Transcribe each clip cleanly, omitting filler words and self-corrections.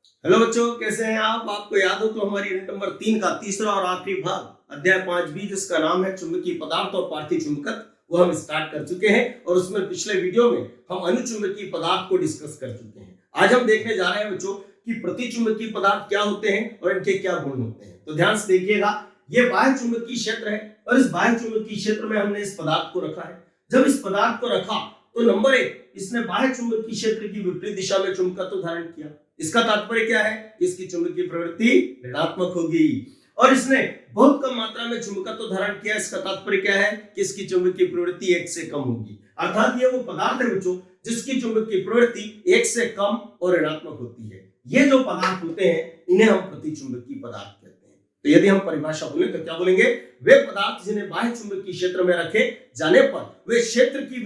Hello बच्चों, कैसे हैं आप? आपको याद हो तो हमारी यूनिट नंबर 3 का तीसरा और आखिरी भाग अध्याय 5B जिसका नाम है चुंबकीय पदार्थ और पार्थिव चुंबकत्व वो हम स्टार्ट कर चुके हैं और उसमें पिछले वीडियो में हम अनुचुंबकीय पदार्थ को डिस्कस कर चुके हैं। आज हम देखने जा रहे हैं बच्चों कि प्रतिचुंबकीय पदार्थ क्या होते हैं और इनके क्या गुण होते हैं। तो ध्यान से देखिएगा, ये बाह्य चुंबकीय क्षेत्र है और इस बाह्य चुंबकीय क्षेत्र में हमने इस पदार्थ को रखा है। जब इस पदार्थ को रखा तो नंबर 1, इसने बाह्य चुंबकीय क्षेत्र की विपरीत दिशा में चुंबकत्व धारण किया। इसका तात्पर्य क्या है? इसकी चुंबकीय प्रवृत्ति ऋणात्मक होगी। और इसने बहुत कम मात्रा में चुंबकत्व धारण किया। इसका तात्पर्य क्या है कि इसकी चुंबकीय प्रवृत्ति 1 से कम होगी। अर्थात ये वो पदार्थ है बच्चों जिसकी चुंबकीय प्रवृत्ति 1 से कम और ऋणात्मक होती है। ये जो पदार्थ होते हैं इन्हें हम प्रतिचुंबकीय पदार्थ कहते हैं। तो यदि हम परिभाषा बोले तो क्या बोलेंगे? वे पदार्थ जिन्हें बाह्य चुंबकीय क्षेत्र में रखे जाने पर वे क्षेत्र की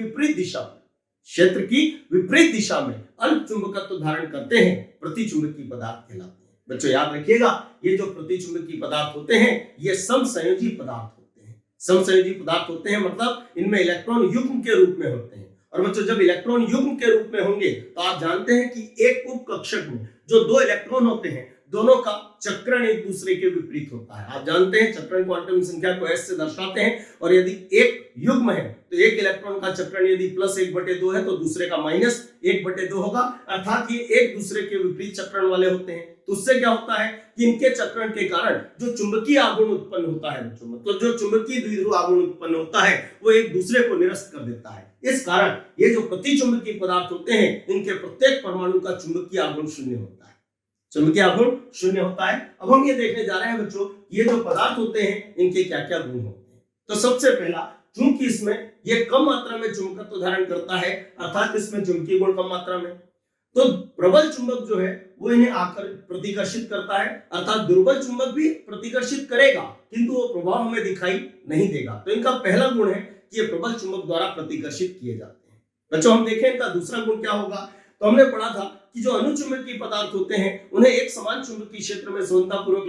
विपरीत दिशा में अल्प चुंबकत्व धारण करते हैं, प्रतिचुंबकीय पदार्थ कहलाते हैं। बच्चों याद रखिएगा, ये जो प्रतिचुंबकीय पदार्थ होते हैं ये समसंयोजी पदार्थ होते हैं। समसंयोजी पदार्थ होते हैं मतलब इनमें इलेक्ट्रॉन युग्म के रूप में होते हैं। और बच्चों जब इलेक्ट्रॉन युग्म के रूप में होंगे तो आप जानते हैं कि एक उप कक्षक में जो 2 इलेक्ट्रॉन होते हैं दोनों का चक्रण एक दूसरे के विपरीत होता है। आप जानते हैं चक्रण क्वांटम संख्या को S से दर्शाते हैं और यदि एक युग्म है तो एक इलेक्ट्रॉन का चक्रण यदि +1/2 है तो दूसरे का -1/2 होगा। अर्थात ये एक दूसरे के विपरीत चक्रण वाले होते हैं। तो उससे क्या होता है कि इनके चक्रण के कारण जो चुंबकीय आघूर्ण उत्पन्न होता है बच्चों, मतलब जो चुंबकीय द्विध्रुव आघूर्ण उत्पन्न होता है वो एक दूसरे को निरस्त कर देता है। इस कारण ये जो प्रतिचुंबकीय पदार्थ होते हैं इनके प्रत्येक परमाणु का चुंबकीय आघूर्ण 0 होता है। चुंबकीय आघूर्ण 0 होता है। अब हम ये देखने जा रहे हैं बच्चों ये जो पदार्थ होते हैं इनके क्या क्या गुण होते हैं। तो सबसे पहला, चूंकि इसमें ये कम मात्रा में चुंबकत्व धारण करता है अर्थात इसमें चुंबकीय गुण कम मात्रा में, तो प्रबल चुंबक जो है वो इन्हें आकर प्रतिकर्षित करता है। अर्थात दुर्बल चुंबक भी प्रतिकर्षित करेगा किंतु वो प्रभाव हमें दिखाई नहीं देगा। तो इनका पहला गुण है कि ये प्रबल चुंबक द्वारा प्रतिकर्षित किए जाते हैं। बच्चों हम देखें इनका दूसरा गुण क्या होगा। तो हमने पढ़ा था कि जो अनुचुंबकीय पदार्थ होते हैं उन्हें एक समान चुंबकीय क्षेत्र में सुगमतापूर्वक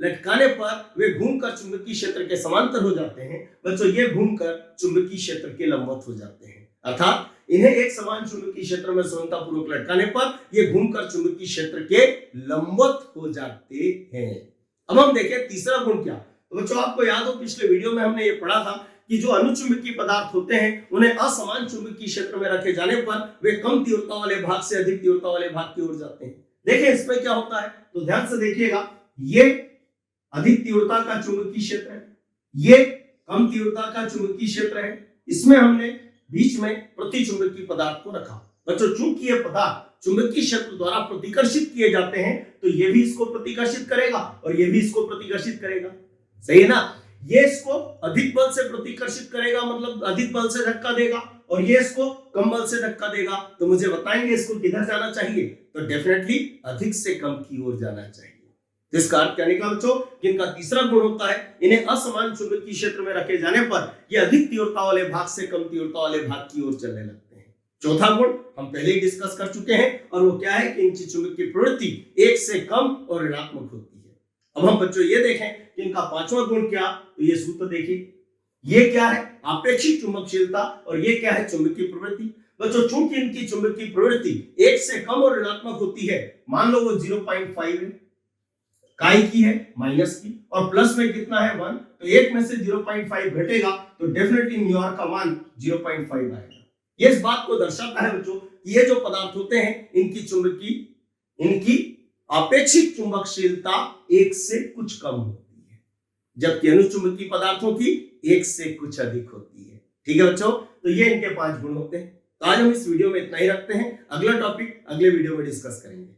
लटकाने पर वे घूमकर चुंबकीय क्षेत्र के समांतर हो जाते हैं। बच्चों ये घूमकर चुंबकीय क्षेत्र के लंबवत हो जाते हैं। अर्थात इन्हें एक समान चुंबकीय क्षेत्र में सुगमतापूर्वक लटकाने पर ये घूमकर चुंबकीय क्षेत्र के लंबवत हो जाते हैं। अब हम देखें तीसरा गुण क्या। तो बच्चों आपको याद हो पिछले वीडियो में हमने ये पढ़ा था कि जो अनुचुंबकीय पदार्थ होते हैं उन्हें असमान चुंबकीय क्षेत्र में रखे जाने पर वे कम तीव्रता वाले भाग से अधिक तीव्रता वाले भाग की ओर जाते हैं। देखिए इसमें क्या होता है, तो ध्यान से देखिएगा, ये अधिक तीव्रता का चुंबकीय क्षेत्र है, ये कम तीव्रता का चुंबकीय क्षेत्र है। इसमें हमने बीच में प्रतिचुंबकीय पदार्थ को रखा। बच्चों चूंकि ये पदार्थ चुंबकीय क्षेत्र द्वारा प्रतिकर्षित किए जाते हैं तो ये भी इसको प्रतिकर्षित करेगा और ये भी इसको प्रतिकर्षित करेगा। सही है ना? ये इसको अधिक बल से प्रतिकर्षित करेगा मतलब अधिक बल से धक्का देगा और ये इसको कम बल से धक्का देगा। तो मुझे बताएंगे इसको किधर जाना चाहिए? तो डेफिनेटली अधिक से कम की ओर जाना चाहिए। इसका अर्थ क्या निकला बच्चों कि इनका तीसरा गुण होता है इन्हें असमान चुंबकीय क्षेत्र में रखे जाने पर ये अधिक तीव्रता वाले भाग से कम तीव्रता वाले भाग की ओर चलने लगते हैं। चौथा गुण हम पहले ही डिस्कस कर चुके हैं और वो क्या है कि इनकी चुंबकीय प्रवृत्ति 1 से कम और ऋणात्मक होती है। अब हम बच्चों ये देखें कि इनका पांचवा गुण क्या। तो ये सूत्र देखिए, ये क्या है? आपेक्षिक चुंबकशीलता और ये क्या है? चुंबकीय प्रवृत्ति। बच्चों चूंकि इनकी चुंबकीय प्रवृत्ति 1 से कम और ऋणात्मक होती है, मान लो वो 0.5 है, काय की है माइनस की, और प्लस में कितना है 1, तो 1 में से 0.5 घटेगा तो डेफिनेटली म्यू का मान 0.5 आएगा। ये इस बात को दर्शाता है बच्चों कि ये जो पदार्थ होते हैं इनकी आपेक्षिक चुंबकशीलता 1 से कुछ कम होती है जबकि अनुचुंबकीय पदार्थों की 1 से कुछ अधिक होती है। ठीक है बच्चों, तो ये इनके 5 गुण होते हैं। तो आज हम इस वीडियो में इतना ही रखते हैं। अगला टॉपिक अगले वीडियो में डिस्कस करेंगे।